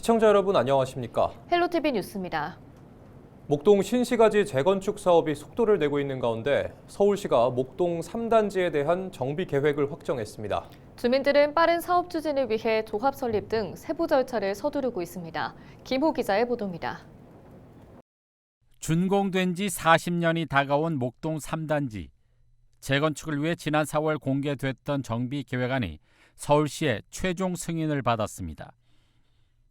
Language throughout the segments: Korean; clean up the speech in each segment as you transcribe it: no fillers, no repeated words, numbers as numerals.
시청자 여러분 안녕하십니까? 헬로티비 뉴스입니다. 목동 신시가지 재건축 사업이 속도를 내고 있는 가운데 서울시가 목동 3단지에 대한 정비 계획을 확정했습니다. 주민들은 빠른 사업 추진을 위해 조합 설립 등 세부 절차를 서두르고 있습니다. 김호 기자의 보도입니다. 준공된 지 40년이 다가온 목동 3단지. 재건축을 위해 지난 4월 공개됐던 정비 계획안이 서울시의 최종 승인을 받았습니다.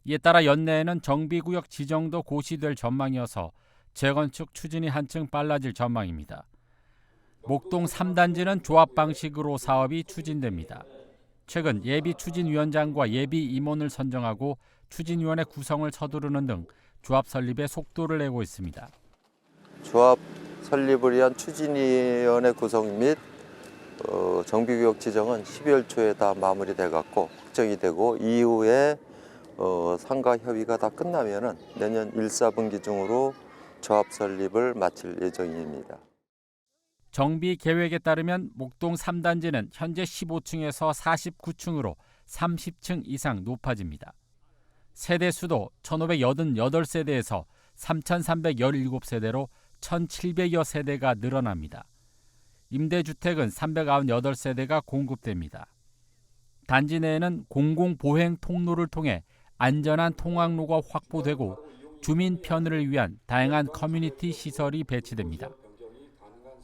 이에 따라 연내에는 정비구역 지정도 고시될 전망이어서 재건축 추진이 한층 빨라질 전망입니다. 목동 3단지는 조합 방식으로 사업이 추진됩니다. 최근 예비추진위원장과 예비임원을 선정하고 추진위원회 구성을 서두르는 등 조합 설립에 속도를 내고 있습니다. 조합 설립을 위한 추진위원회 구성 및 정비구역 지정은 12월 초에 다 마무리돼 갖고 확정이 되고 이후에 상가 협의가 다 끝나면은 내년 1, 4분기 중으로 조합 설립을 마칠 예정입니다. 정비 계획에 따르면 목동 3단지는 현재 15층에서 49층으로 30층 이상 높아집니다. 세대 수도 1,588세대에서 3,317세대로 1,700여 세대가 늘어납니다. 임대주택은 398세대가 공급됩니다. 단지 내에는 공공보행 통로를 통해 안전한 통학로가 확보되고 주민 편의를 위한 다양한 커뮤니티 시설이 배치됩니다.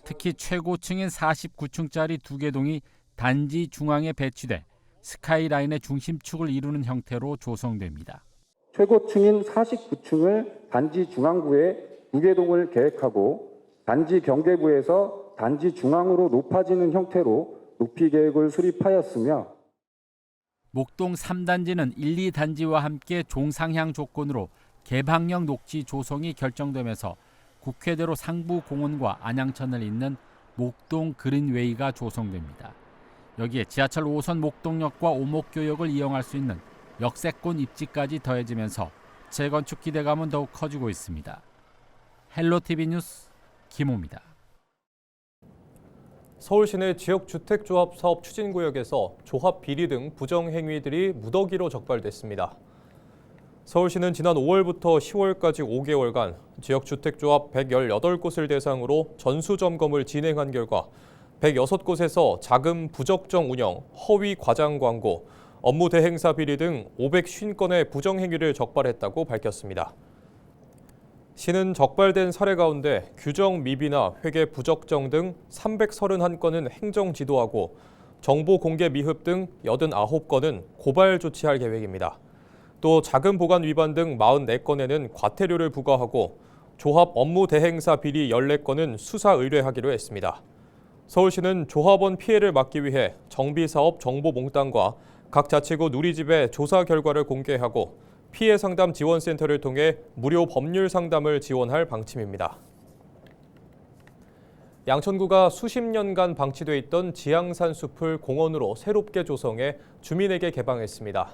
특히 최고층인 49층짜리 2개 동이 단지 중앙에 배치돼 스카이라인의 중심축을 이루는 형태로 조성됩니다. 최고층인 49층을 단지 중앙부에 2개 동을 계획하고 단지 경계부에서 단지 중앙으로 높아지는 형태로 높이 계획을 수립하였으며 목동 3단지는 1, 2단지와 함께 종상향 조건으로 개방형 녹지 조성이 결정되면서 국회대로 상부공원과 안양천을 잇는 목동 그린웨이가 조성됩니다. 여기에 지하철 5선 목동역과 오목교역을 이용할 수 있는 역세권 입지까지 더해지면서 재건축 기대감은 더욱 커지고 있습니다. 헬로티비 뉴스 김호입니다. 서울시 내 지역주택조합 사업 추진구역에서 조합 비리 등 부정행위들이 무더기로 적발됐습니다. 서울시는 지난 5월부터 10월까지 5개월간 지역주택조합 118곳을 대상으로 전수점검을 진행한 결과 106곳에서 자금 부적정 운영, 허위 과장 광고, 업무 대행사 비리 등 550건의 부정행위를 적발했다고 밝혔습니다. 시는 적발된 사례 가운데 규정 미비나 회계 부적정 등 331건은 행정 지도하고 정보 공개 미흡 등 89건은 고발 조치할 계획입니다. 또 자금 보관 위반 등 44건에는 과태료를 부과하고 조합 업무 대행사 비리 14건은 수사 의뢰하기로 했습니다. 서울시는 조합원 피해를 막기 위해 정비사업 정보 몽땅과 각 자치구 누리집의 조사 결과를 공개하고 피해 상담 지원센터를 통해 무료 법률 상담을 지원할 방침입니다. 양천구가 수십 년간 방치돼 있던 지향산 숲을 공원으로 새롭게 조성해 주민에게 개방했습니다.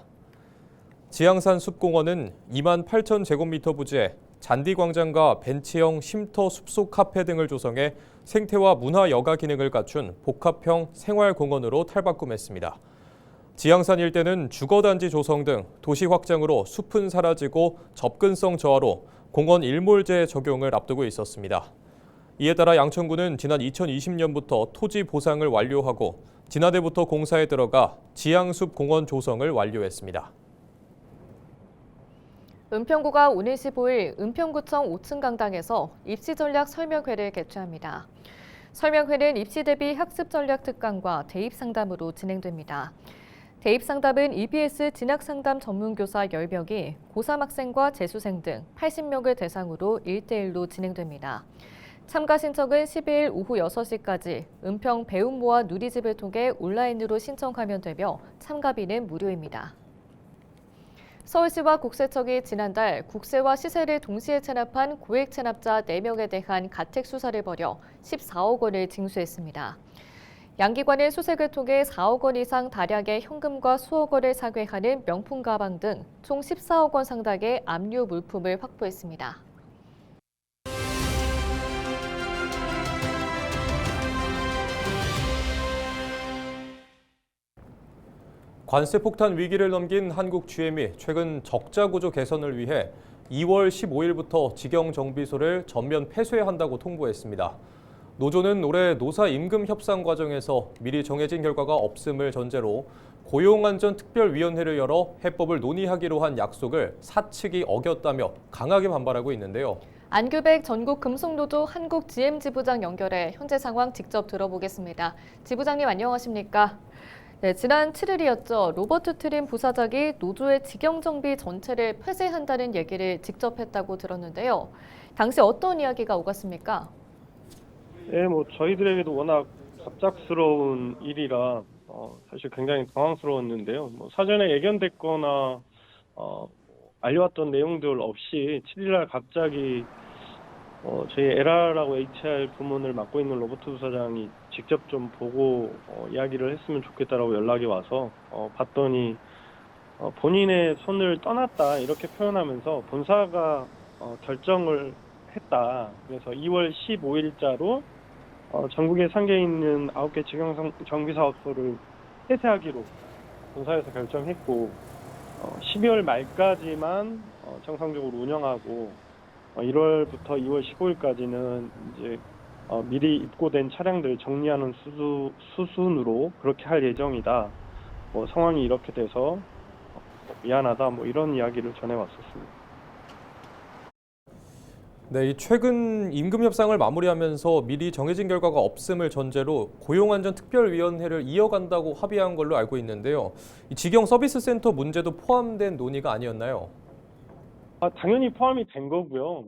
지향산 숲공원은 28,000제곱미터 부지에 잔디광장과 벤치형 쉼터 숲속 카페 등을 조성해 생태와 문화 여가 기능을 갖춘 복합형 생활공원으로 탈바꿈했습니다. 지향산 일대는 주거단지 조성 등 도시 확장으로 숲은 사라지고 접근성 저하로 공원 일몰제 적용을 앞두고 있었습니다. 이에 따라 양천구는 지난 2020년부터 토지 보상을 완료하고 지난해부터 공사에 들어가 지향숲 공원 조성을 완료했습니다. 은평구가 오늘 15일 은평구청 5층 강당에서 입시 전략 설명회를 개최합니다. 설명회는 입시 대비 학습 전략 특강과 대입 상담으로 진행됩니다. 대입 상담은 EBS 진학 상담 전문교사 10명이 고3 학생과 재수생 등 80명을 대상으로 1대1로 진행됩니다. 참가 신청은 12일 오후 6시까지 은평 배움모아 누리집을 통해 온라인으로 신청하면 되며 참가비는 무료입니다. 서울시와 국세청이 지난달 국세와 시세를 동시에 체납한 고액 체납자 4명에 대한 가택 수사를 벌여 14억 원을 징수했습니다. 양기관은 수색을 통해 4억 원 이상 다량의 현금과 수억 원을 사괴하는 명품 가방 등 총 14억 원 상당의 압류 물품을 확보했습니다. 관세 폭탄 위기를 넘긴 한국 GM이 최근 적자 구조 개선을 위해 2월 15일부터 직영 정비소를 전면 폐쇄한다고 통보했습니다. 노조는 올해 노사 임금 협상 과정에서 미리 정해진 결과가 없음을 전제로 고용안전특별위원회를 열어 해법을 논의하기로 한 약속을 사측이 어겼다며 강하게 반발하고 있는데요. 안규백 전국 금속노조 한국 GM 지부장 연결해 현재 상황 직접 들어보겠습니다. 지부장님 안녕하십니까? 네, 지난 7일이었죠. 로버트 트림 부사장이 노조의 직영 정비 전체를 폐쇄한다는 얘기를 직접 했다고 들었는데요. 당시 어떤 이야기가 오갔습니까? 네, 저희들에게도 워낙 갑작스러운 일이라 사실 굉장히 당황스러웠는데요. 사전에 예견됐거나 알려왔던 내용들 없이 7일날 갑자기 저희 LR하고 HR 부문을 맡고 있는 로버트 부사장이 직접 좀 보고 이야기를 했으면 좋겠다라고 연락이 와서 봤더니 본인의 손을 떠났다 이렇게 표현하면서 본사가 결정을 했다. 그래서 2월 15일자로 전국에 상계에 있는 9개 직영 정비사업소를 폐쇄하기로 본사에서 결정했고 12월 말까지만 정상적으로 운영하고 1월부터 2월 15일까지는 이제 미리 입고된 차량들 정리하는 수순으로 그렇게 할 예정이다. 상황이 이렇게 돼서 미안하다. 이런 이야기를 전해왔었습니다. 네, 이 최근 임금 협상을 마무리하면서 미리 정해진 결과가 없음을 전제로 고용안전특별위원회를 이어간다고 합의한 걸로 알고 있는데요. 이 직영 서비스 센터 문제도 포함된 논의가 아니었나요? 당연히 포함이 된 거고요.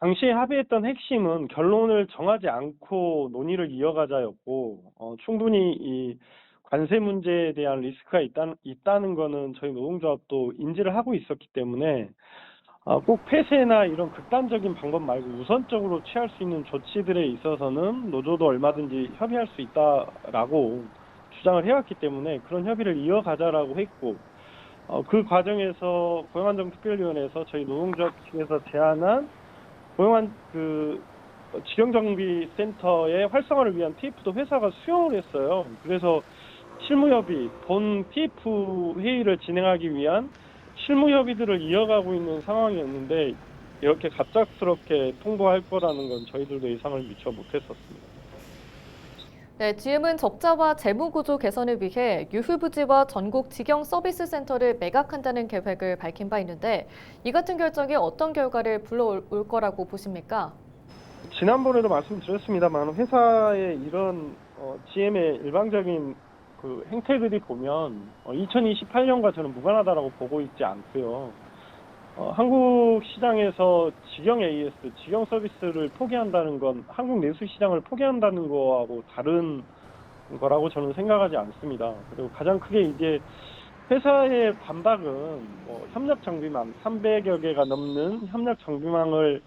당시에 합의했던 핵심은 결론을 정하지 않고 논의를 이어가자였고, 충분히 이 관세 문제에 대한 리스크가 있다는 거는 저희 노동조합도 인지를 하고 있었기 때문에 꼭 폐쇄나 이런 극단적인 방법 말고 우선적으로 취할 수 있는 조치들에 있어서는 노조도 얼마든지 협의할 수 있다라고 주장을 해왔기 때문에 그런 협의를 이어가자라고 했고, 그 과정에서 고용안전특별위원회에서 저희 노동조합 측에서 제안한 직영정비센터의 활성화를 위한 TF도 회사가 수용을 했어요. 그래서 실무협의, 본 TF 회의를 진행하기 위한 실무협의들을 이어가고 있는 상황이었는데 이렇게 갑작스럽게 통보할 거라는 건 저희들도 예상을 미처 못했었습니다. 네, GM은 적자와 재무구조 개선을 위해 유휴부지와 전국 직영 서비스 센터를 매각한다는 계획을 밝힌 바 있는데 이 같은 결정이 어떤 결과를 불러올 거라고 보십니까? 지난번에도 말씀드렸습니다만 회사의 이런 GM의 일방적인 그 행태들이 보면 2028년과 저는 무관하다라고 보고 있지 않고요. 한국 시장에서 직영 AS, 직영 서비스를 포기한다는 건 한국 내수 시장을 포기한다는 거하고 다른 거라고 저는 생각하지 않습니다. 그리고 가장 크게 이제 회사의 반박은 협력 정비망 300여 개가 넘는 협력 정비망을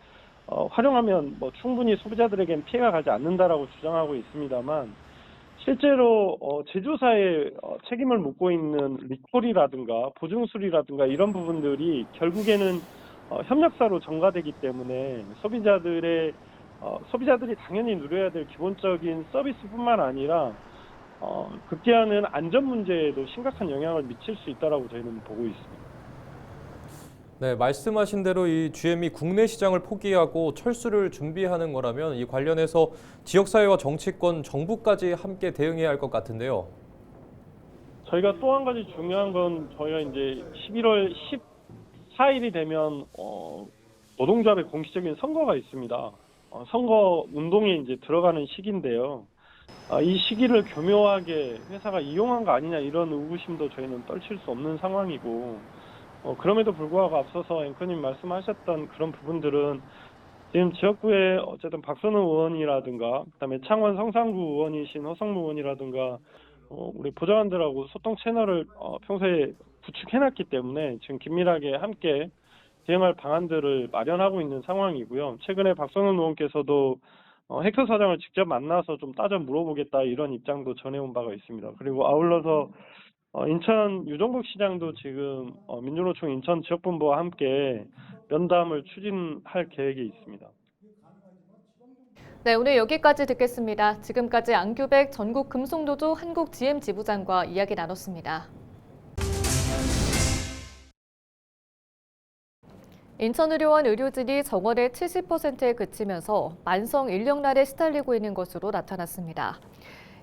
활용하면 충분히 소비자들에겐 피해가 가지 않는다라고 주장하고 있습니다만 실제로 제조사의 책임을 묻고 있는 리콜이라든가 보증수리라든가 이런 부분들이 결국에는 협력사로 전가되기 때문에 소비자들이 당연히 누려야 될 기본적인 서비스뿐만 아니라 급기야는 안전 문제에도 심각한 영향을 미칠 수 있다라고 저희는 보고 있습니다. 네, 말씀하신 대로 이 GM이 국내 시장을 포기하고 철수를 준비하는 거라면 이 관련해서 지역사회와 정치권, 정부까지 함께 대응해야 할 것 같은데요. 저희가 또 한 가지 중요한 건 저희가 이제 11월 14일이 되면 노동조합의 공식적인 선거가 있습니다. 선거 운동에 이제 들어가는 시기인데요. 이 시기를 교묘하게 회사가 이용한 거 아니냐 이런 의구심도 저희는 떨칠 수 없는 상황이고 그럼에도 불구하고 앞서서 앵커님 말씀하셨던 그런 부분들은 지금 지역구에 어쨌든 박선우 의원이라든가 그다음에 창원 성산구 의원이신 허성무 의원이라든가 우리 보좌관들하고 소통 채널을 평소에 구축해놨기 때문에 지금 긴밀하게 함께 대응할 방안들을 마련하고 있는 상황이고요. 최근에 박선우 의원께서도 헥터 사장을 직접 만나서 좀 따져 물어보겠다 이런 입장도 전해온 바가 있습니다. 그리고 아울러서 인천 유정국 시장도 지금 민주노총 인천 지역본부와 함께 면담을 추진할 계획이 있습니다. 네, 오늘 여기까지 듣겠습니다. 지금까지 안규백 전국금속노조 한국GM 지부장과 이야기 나눴습니다. 인천의료원 의료진이 정원의 70%에 그치면서 만성 인력난에 시달리고 있는 것으로 나타났습니다.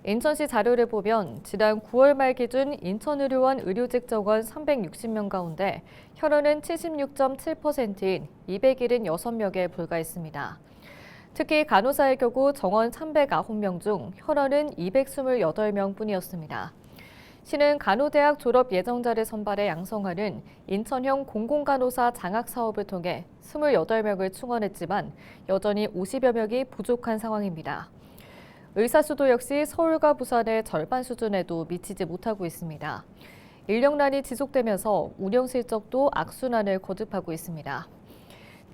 인천시 자료를 보면 지난 9월 말 기준 인천의료원 의료직 정원 360명 가운데 혈원은 76.7%인 276명에 불과했습니다. 특히 간호사의 경우 정원 309명 중 혈원은 228명 뿐이었습니다. 시는 간호대학 졸업 예정자를 선발해 양성하는 인천형 공공간호사 장학 사업을 통해 28명을 충원했지만 여전히 50여 명이 부족한 상황입니다. 의사 수도 역시 서울과 부산의 절반 수준에도 미치지 못하고 있습니다. 인력난이 지속되면서 운영 실적도 악순환을 거듭하고 있습니다.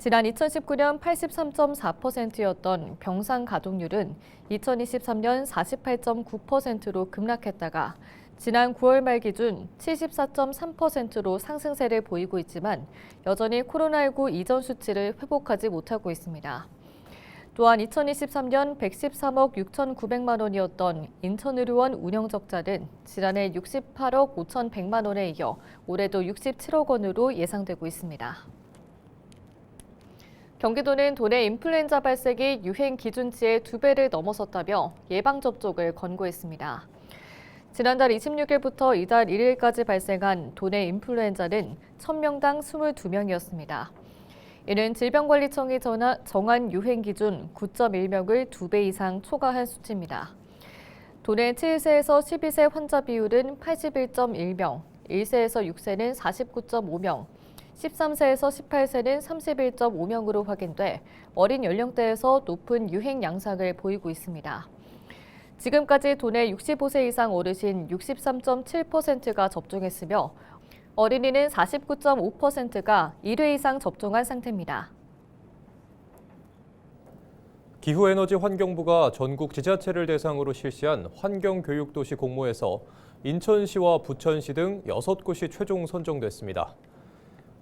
지난 2019년 83.4%였던 병상 가동률은 2023년 48.9%로 급락했다가 지난 9월 말 기준 74.3%로 상승세를 보이고 있지만 여전히 코로나19 이전 수치를 회복하지 못하고 있습니다. 또한 2023년 113억 6,900만 원이었던 인천의료원 운영 적자는 지난해 68억 5,100만 원에 이어 올해도 67억 원으로 예상되고 있습니다. 경기도는 도내 인플루엔자 발생이 유행 기준치의 2배를 넘어섰다며 예방접종을 권고했습니다. 지난달 26일부터 이달 1일까지 발생한 도내 인플루엔자는 1000명당 22명이었습니다. 이는 질병관리청이 정한 유행 기준 9.1명을 2배 이상 초과한 수치입니다. 도내 7세에서 12세 환자 비율은 81.1명, 1세에서 6세는 49.5명, 13세에서 18세는 31.5명으로 확인돼 어린 연령대에서 높은 유행 양상을 보이고 있습니다. 지금까지 도내 65세 이상 어르신 63.7%가 접종했으며 어린이는 49.5%가 1회 이상 접종한 상태입니다. 기후에너지 환경부가 전국 지자체를 대상으로 실시한 환경교육도시 공모에서 인천시와 부천시 등 6곳이 최종 선정됐습니다.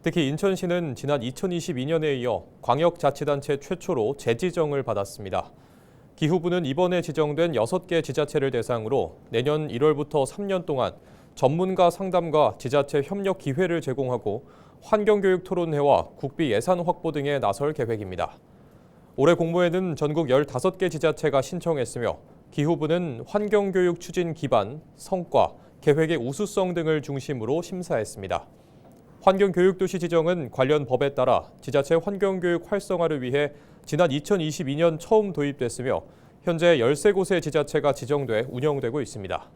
특히 인천시는 지난 2022년에 이어 광역자치단체 최초로 재지정을 받았습니다. 기후부는 이번에 지정된 6개 지자체를 대상으로 내년 1월부터 3년 동안 전문가 상담과 지자체 협력 기회를 제공하고 환경교육 토론회와 국비 예산 확보 등에 나설 계획입니다. 올해 공모에는 전국 15개 지자체가 신청했으며 기후부는 환경교육 추진 기반, 성과, 계획의 우수성 등을 중심으로 심사했습니다. 환경교육도시 지정은 관련 법에 따라 지자체 환경교육 활성화를 위해 지난 2022년 처음 도입됐으며 현재 13곳의 지자체가 지정돼 운영되고 있습니다.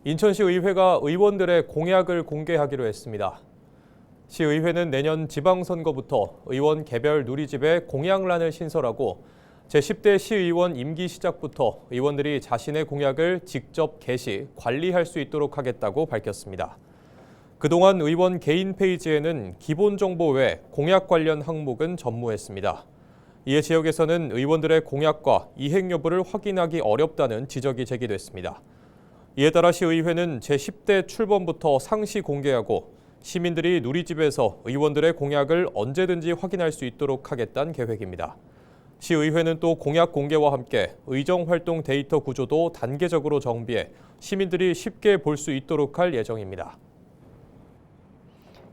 인천시 의회가 의원들의 공약을 공개하기로 했습니다. 시의회는 내년 지방선거부터 의원 개별 누리집에 공약란을 신설하고 제10대 시의원 임기 시작부터 의원들이 자신의 공약을 직접 게시, 관리할 수 있도록 하겠다고 밝혔습니다. 그동안 의원 개인 페이지에는 기본 정보 외 공약 관련 항목은 전무했습니다. 이에 지역에서는 의원들의 공약과 이행 여부를 확인하기 어렵다는 지적이 제기됐습니다. 이에 따라 시의회는 제10대 출범부터 상시 공개하고 시민들이 누리집에서 의원들의 공약을 언제든지 확인할 수 있도록 하겠다는 계획입니다. 시의회는 또 공약 공개와 함께 의정활동 데이터 구조도 단계적으로 정비해 시민들이 쉽게 볼 수 있도록 할 예정입니다.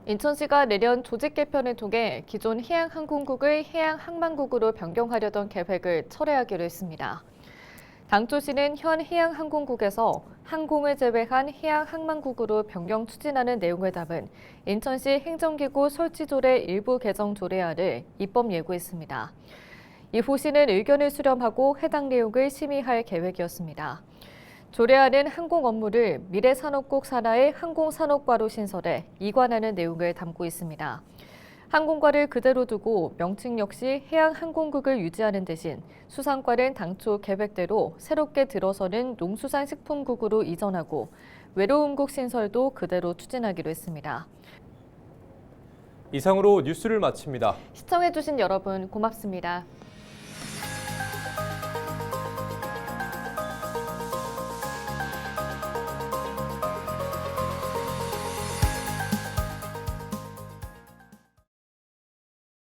인천시가 내년 조직 개편을 통해 기존 해양항공국을 해양항만국으로 변경하려던 계획을 철회하기로 했습니다. 당초시는 현 해양항공국에서 항공을 제외한 해양항만국으로 변경 추진하는 내용을 담은 인천시 행정기구 설치조례 일부 개정 조례안을 입법 예고했습니다. 이후 시는 의견을 수렴하고 해당 내용을 심의할 계획이었습니다. 조례안은 항공 업무를 미래산업국 산하의 항공산업과로 신설해 이관하는 내용을 담고 있습니다. 항공과를 그대로 두고 명칭 역시 해양항공국을 유지하는 대신 수산과는 당초 계획대로 새롭게 들어서는 농수산식품국으로 이전하고 외로움국 신설도 그대로 추진하기로 했습니다. 이상으로 뉴스를 마칩니다. 시청해주신 여러분 고맙습니다.